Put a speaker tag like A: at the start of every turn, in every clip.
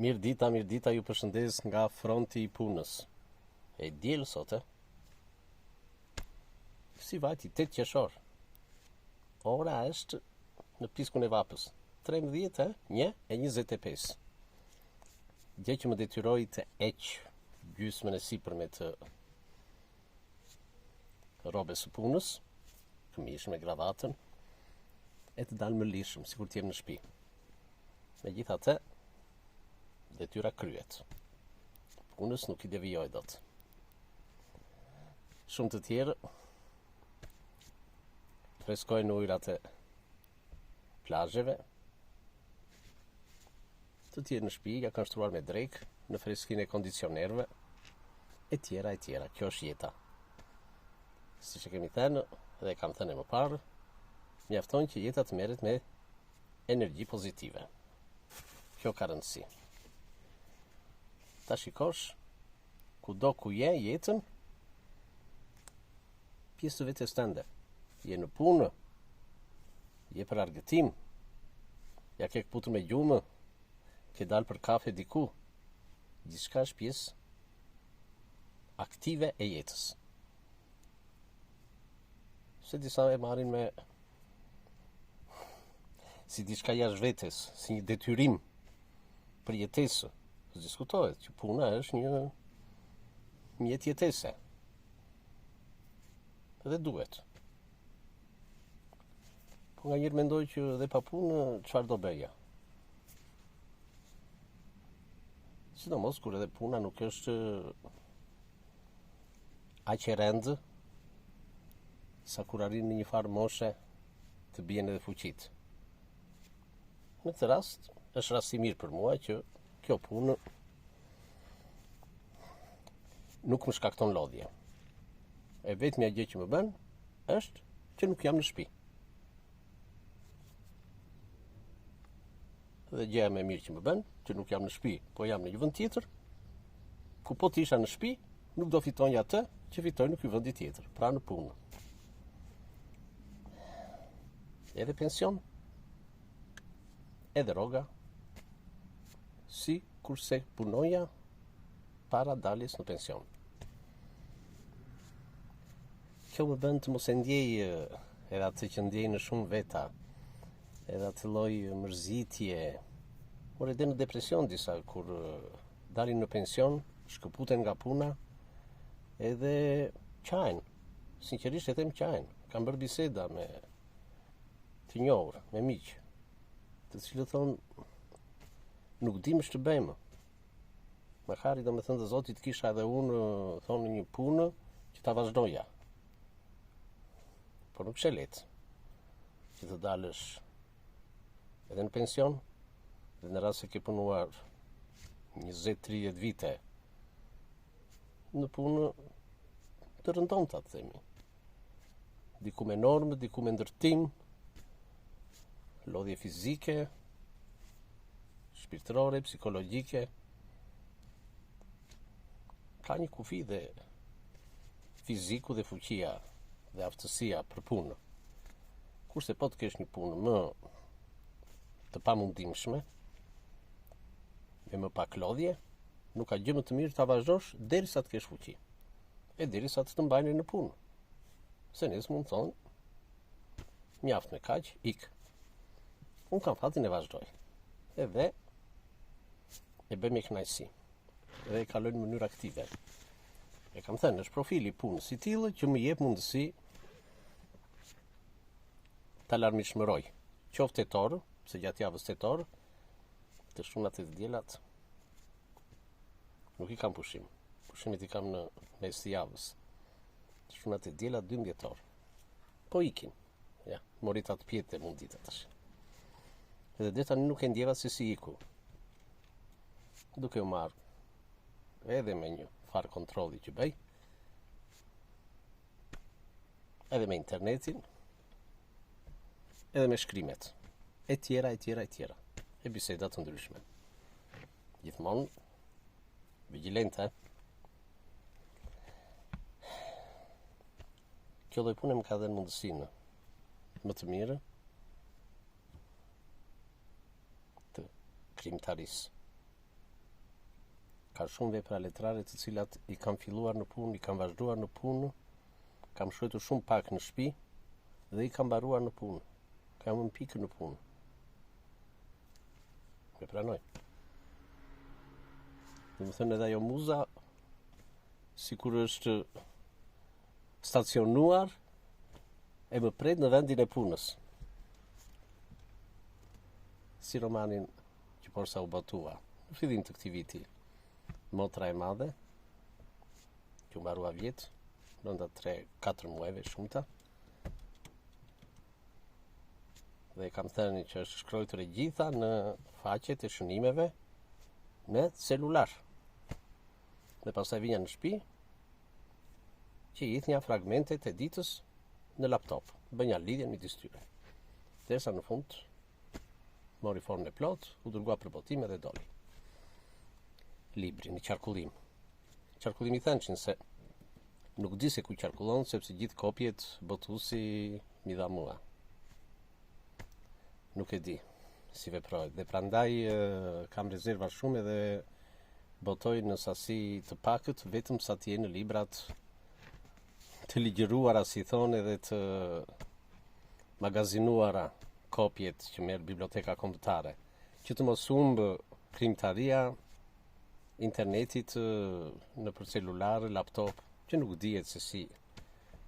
A: Mirë dita, ju përshëndes nga fronti I punës. E diel sot, Si vajti 8 qershor. Ora është në piskun e vapës. 13, 1:25. Gjë që më detyroi të eq gjysmën e sipërme të rrobës së punës, këmish me gravatën, e të dalë më lishëm, sikur të jem në shtëpi. Megjithatë, detyra kryet. Punës nuk I devijoj dot. Shumë të tjerë freskojnë ujrat e plazheve, të tjerë në shtëpi ja kanë shtruar me drekë në freskinë e kondicionerëve, e tjera. Kjo është jeta. Siç e kemi thënë dhe kam thënë më parë, mjafton që jeta të merret me energji pozitive. Kjo ka rëndësi. Ta shikosh kudo ku je jetën, pjesë të vetes tënde. Je në punë, je për argëtim, ja ke këputur me gjumë, ke dalë për kafe diku, gjithçka është pjesë aktive e jetës. Se disa e marrin me si diçka jashtë vetes, si një detyrim për jetesë. Diskutohet që puna është një mjet jetese. Dhe duhet. Po nga njërë mendoj që dhe pa punë, çfarë do bëja? Sidomos kur edhe puna nuk është aq e rëndë sa kur arrin në një farë moshe të bien edhe fuqit. Në këtë rast, është rasti mirë për mua që kjo punë nuk më shkakton lodhje. E vetmja gjë që më bën është që nuk jam në shtëpi. Dhe gjëja më e mirë që më bën, që nuk jam në shtëpi, po jam në një vend tjetër, ku po të isha në shtëpi, nuk do fitonja atë që fitoj në ky vend tjetër, pra në punë. Edhe pension, edhe rroga, si kurse punoja para daljes në pension. Kjo më bën të mos e ndjej edhe atë që ndjej në shumë veta, edhe atë lloj mërzitje, por edhe në depresion disa kur dalin në pension, shkëputen nga puna, edhe qajnë, sinqerisht e them qajnë. Kam bërë biseda me të njohur, me miq, të cilët thonë nuk dim ç'të bëjmë. Makari domethënë të Zotit kisha edhe unë thonë një punë që ta vazhdoja. Por nuk është lehtë që të dalësh edhe në pension, dhe në rast se ke punuar 20-30 vite në punë të rëndonta, të themi. Diku me normë, diku me ndërtim, lodhje fizike, shpirtërore, psikologjike. Ka një kufi dhe fiziku dhe fuqia dhe aftësia për punë. Kurse po të kesh një punë më të pamundimshme, me më pak lodhje, nuk ka gjë më të mirë ta vazhdosh derisa të kesh fuqi. E derisa të mbajnë në punë. Se nëse mund të thonë, mjaft me kaq, ik. Unë kam fatin e vazhdoj. Edhe e bëj me kënaqësi. Edhe e kaloj në mënyrë aktive. E kam thënë, është profili punës I tillë që më jep mundësi ta larmishmëroj. Qoftë tetor, se gjatë javës tetor, të shtunat e të diellat nuk I kam pushim. Pushimet I kam në mes të javës. Të shtunat e diellat 12 orë. Po ikin. Ja, mori atë pjetë mund ditë tash. Edhe deri tani nuk e ndjeva se si iku. Duke u marrë edhe me një farë kontrolli që bëj, edhe me internetin, edhe me shkrimet, e tjera, e biseda të ndryshme. Gjithmonë, vigjilente. Kjo lloj pune më ka dhënë mundësinë më të mirë të krimtarisë. Ka shumë vepra letrare të cilat i kam filluar në punë, i kam vazhduar në punë, kam shkruar shumë pak në shtëpi dhe i kam mbaruar në punë. Kam në pikë në punë. Me pranoj. Dhe më thënë edhe ajo muza, sikur është stacionuar e më pret në vendin e punës. Si romanin që porsa u botua në fillim të këtij viti, Motra e madhe, që u mbarua vjet, brenda 3-4 muajve shumëta. Dhe kam thënë që është shkruar e gjitha në faqet e shënimeve me celular. Dhe pastaj vinja në shtëpi që i thënja fragmentet e ditës në laptop, bënja lidhjen midis tyre. Derisa në fund mori formën e plot, u dërgua për botim dhe doli. Libri në qarkullim. Qarkullimi thënë se nuk di se ku qarkullon, sepse gjithë kopjet botuesi mi dha mua. Nuk e di si veproj. Dhe prandaj kam rezerva shumë edhe botoj në sasi të pakët, vetëm sa të jenë librat të ligjëruara, si thonë, edhe të magazinuara, kopjet që merr biblioteka kombëtare, që të mos humbë krijimtaria internetit në për celular, laptop, që nuk dihet se si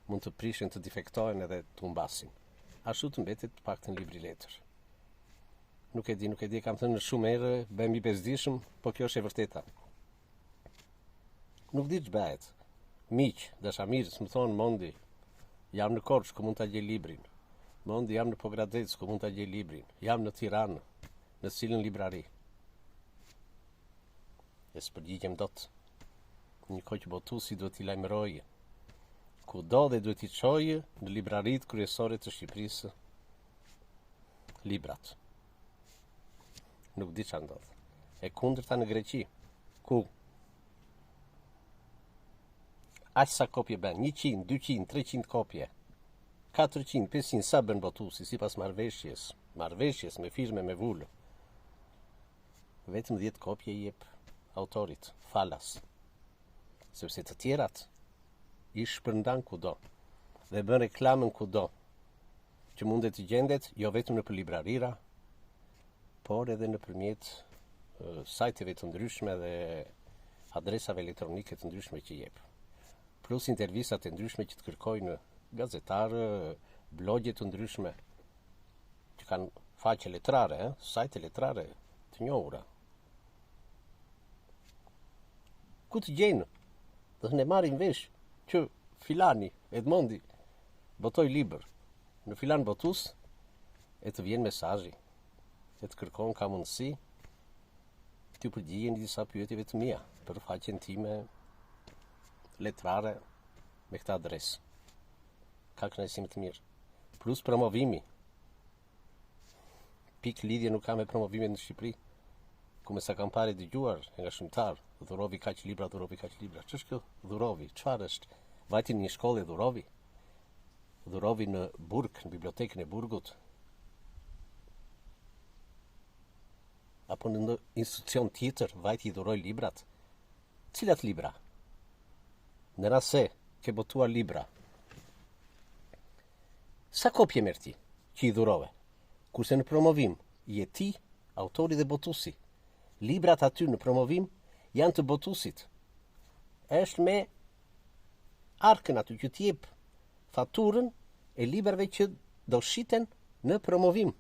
A: mund të prishin, të defektojnë edhe të humbasin. Ashtu të mbetet pak të në libri letër. Nuk e di, kam thënë shumë herë, bëhem i bezdishëm, po kjo është e vërteta. Nuk di që bëhet. Miq, dashamirës, më thonë Mondi, jam në Korçë, ku mund ta gjej librin. Mondi, jam në Pogradec, ku mund ta gjej librin. Jam në Tiranë, në cilën librari. E së përgjigjem dot. Një kohë që botuesi duhet t'i lajmërojë. Kudo dhe duhet t'i çojë në libraritë kryesore të Shqipërisë librat. Nuk di ç'a ndodh. E kundërta në Greqi, ku aq sa kopje bën, 100, 200, 300 kopje, 400, 500, sa bën botuesi sipas marrëveshjes me firme me vulë. Vetëm 10 kopje i jep autorit, falas, sepse të tjerat i shpërndan kudo dhe bën reklamën kudo, që mundet të gjendet jo vetëm në për librarira, por edhe nëpërmjet sajteve të ndryshme dhe adresave elektronike të ndryshme që jep. Plus intervistat e ndryshme që të kërkojnë gazetarë, blogje të ndryshme, që kanë faqe letrare, sajte letrare të njohura. Ku të gjenë? Dhe ne marrim vesh që filani, Edmondi, botoj libër në filan botus, e të vjen mesazhi, e të kërkon ka mundësi të përgjigjen disa pyetjeve të mia për faqen time letrare me këtë adresë. Ka kënaqësi të mirë. Plus promovimi. Pik lidhje nuk ka me promovimin në Shqipëri. Ku me sa kam pare dëgjuar nga shëmtar, dhurovi kaq libra. Ç'është kjo dhurovi? Çfarë është? Vajti në një shkollë e dhurovi? Dhurovi në Burg, në bibliotekën e Burgut? Apo në një institucion tjetër, vajti i dhuroj librat? Cilat libra? Në rast se ke botuar libra, sa kopje merr ti që i dhurove? Kurse në promovim je ti, autori dhe botuesi. Librat aty në promovim janë të botuesit. Është me arkën aty që t'jep faturën e librave që do shiten në promovim.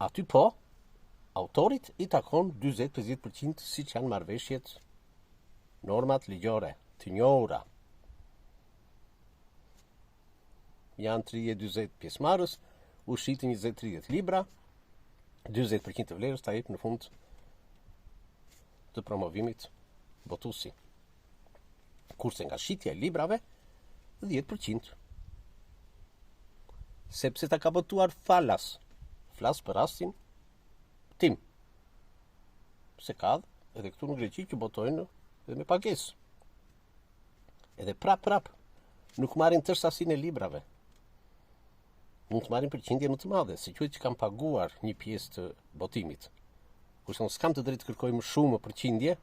A: Aty po, autorit i takon 40-50% siç janë marrëveshjet, normat ligjore të njohura. Janë 30-40 pjesëmarrës, u shitin 20-30 libra, 40% të vlerës ta jep në fund të promovimit botuesi. Kurse nga shitja e librave, 10%. Sepse ta ka botuar falas. Flas për rastin tim. Se ka edhe këtu në Greqi që botojnë edhe me pagesë. Edhe prap, nuk marrin tërë sasinë e librave. Mund të marrin përqindje më të madhe, se quhet që kanë paguar një pjesë të botimit. kurse unë s'kam të drejtë të kërkoj më shumë përqindje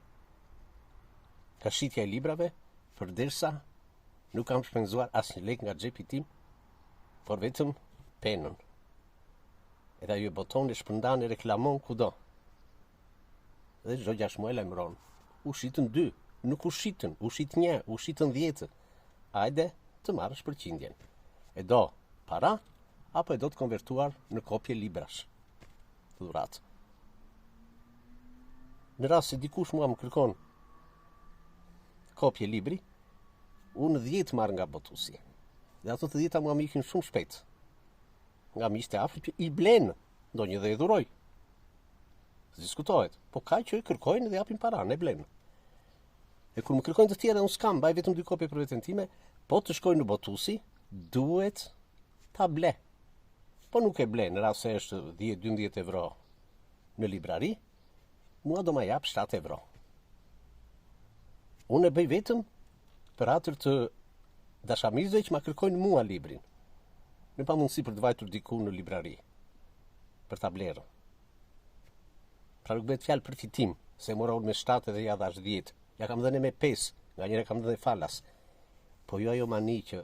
A: ka shitja e librave, përderisa nuk kam shpenzuar asnjë lek nga xhepi tim, por vetëm penën. Edhe ajo boton e shpërndan e reklamon kudo. Dhe çdo 6 muaj lajmëron. U shitën 2, nuk u shitën, u shit 1, u shitën 10. Hajde të marrësh përqindjen. E do para apo e do të konvertuar në kopje librash të dhuratë. Në rast se dikush mua më kërkon kopje libri, unë 10 marr nga botuesi. Dhe ato të 10 mua më ikin shumë shpejt. Nga miqtë e afërt i blen, ndonjë dhe e dhuroj. Diskutohet, po ka që i kërkojnë dhe japin para, ne blen. E kur më kërkojnë të tjerë, unë s'kam, baj vetëm 2 kopje për veten time, po të shkoj në botuesi, duhet ta ble. Po nuk e ble, në rast se është 10-12 euro në librari, mua do ma jap 7 euro. Unë e bëj vetëm për atër të dashamirëve që ma kërkojnë mua librin. Në pa mundësi për të vajtur diku në librari, për ta blerë. Pra nuk bëhet fjalë për fitim, se mora unë me 7 dhe ja dhash 10. Ja kam dhënë me 5, nga njëre kam dhënë falas. Po jo ajo mani që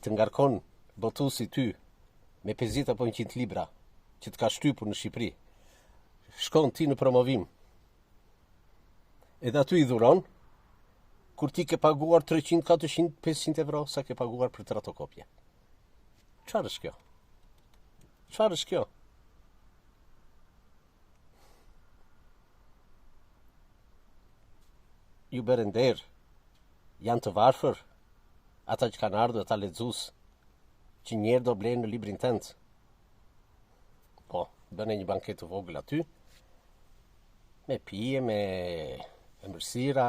A: të ngarkon botuesi ty me 50 apo 100 libra që të ka shtypur në Shqipëri. Shkon ti në promovim. Edhe aty i dhuron, kur ti ke paguar 300, 400, 500 euro sa ke paguar për 3 kopje. Çfarë është kjo? Çfarë është kjo? Ju bërë nder, janë të varfër, ata që kanë ardhur, ata lexues, që njerë do blenë në librin tënd. Po, bëne një banket të vogël aty, me pije, me ëmbëlsira,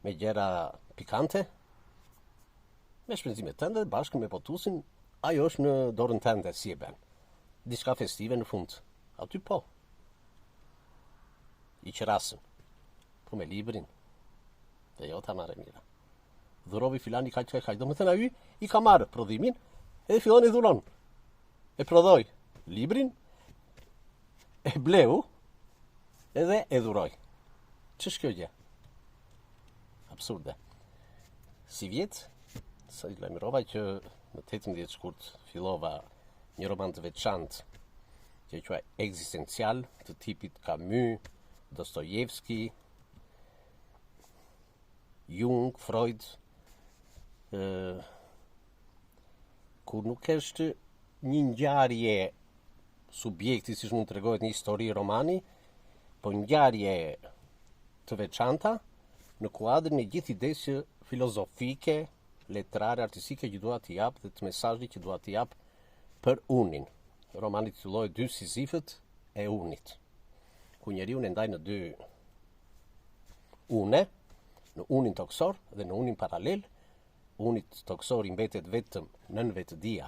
A: me gjëra pikante, me shpenzimet tënde, bashkë me botuesin, ajo është në dorën tënde, si e bën. Diçka festive në fund. Aty po. I qërasën. Po me librin. Dhe jo ta marrë mira. Dhurovi filani kaq. Do më thënë ai i ka marrë prodhimin, edhe fillon i dhuron. E prodhoi librin, e bleu, edhe e dhuroi. Ç'është kjo gjë? Absurde. Si vjet, sa i lajmërova që në 18 shkurt fillova një roman të veçantë që quaj ekzistencial të tipit Camus, Dostojevski, Jung, Freud, kur nuk është një ngjarje subjekti, siç mund të tregohet një histori romani, po ngjarje të veçanta në kuadrin e gjithë idesë filozofike, letrare, artistike që dua t'i jap dhe të mesazhit që dua t'i jap për unin. Romani titullohet 2 Sizifët e unit, ku njeriu e ndaj në 2 une, në unin toksor dhe në unin paralel. Unit toksor i mbetet vetëm nën vetëdia,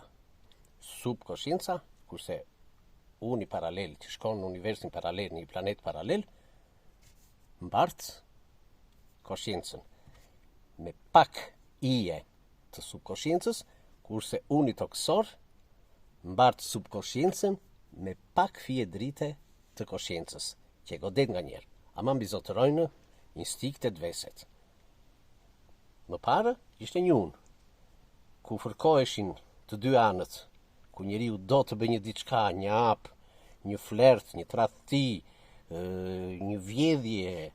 A: subkonscienca, kurse uni paralel që shkon në universin paralel, në një planet paralel, mbart konsciencën me pak ije të subkonsciencës, kurse uni toksor mbart subkonsciencën me pak fije drite të konsciencës, që e godet nga njerë, ama mbizotërojnë instiktet veset. Më parë ishte një unë, ku fërkoheshin të 2 anët, ku njeriu do të bëjë një diçka, një hap, një flert, një tradhti, një vjedhje,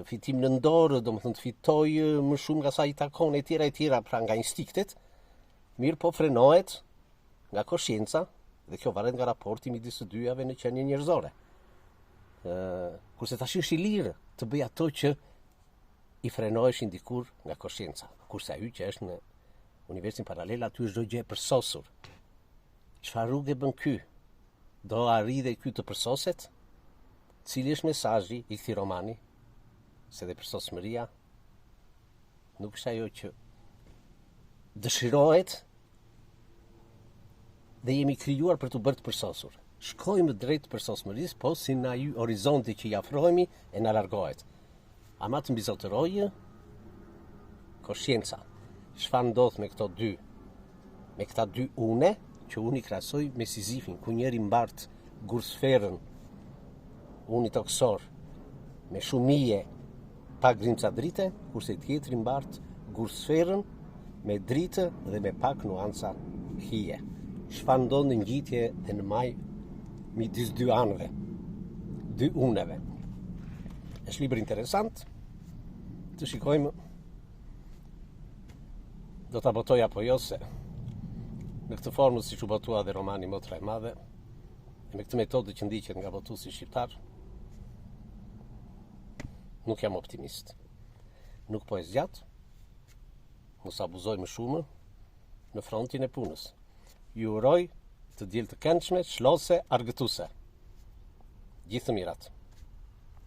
A: fitim në dorë, do më thënë të fitoj më shumë nga sa i takon e tjera, pra nga instiktet, mirë po frenohet nga konscienca, dhe kjo varet nga raporti midis së dyjave në qenie njerëzore. Kurse tash është i lirë të bëj ato që i frenoheshin dikur nga konscienca, kurse ai që është në universin paralel, aty është çdo gjë e përsosur. Çfarë rrugë bën ky? Do arrijë ky të përsoset? Cili është mesazhi i këtij romani? Se dhe përsosmëria nuk është ajo që dëshirohet dhe jemi krijuar për të bërë të përsosur. Shkojmë drejt përsosmërisë, po si na ai horizonti që i afrohemi e na largohet. Ama të mbizotërojë konscienca. Çfarë ndodh me këto 2? Me këta 2 une, që unë i krahasoj me Sizifin, ku njëri mbart gursferën unë i toksor me shumë mije pak grimca drite, kurse tjetri mbart gursferën me dritë dhe me pak nuanca hije. Çfarë ndodh në ngjitje e në maj midis dy anëve, dy uneve. Është libër interesant, të shikojmë, do ta botoj apo jo se në këtë formë siç u botua dhe romani Motra e Madhe, me këtë metodë që ndiqet nga botuesi shqiptar, nuk jam optimist. Nuk po e zgjat, mos abuzoj më shumë në frontin e punës. Ju uroj të diel të këndshme, shlose, argëtuese. Gjithë të mirat.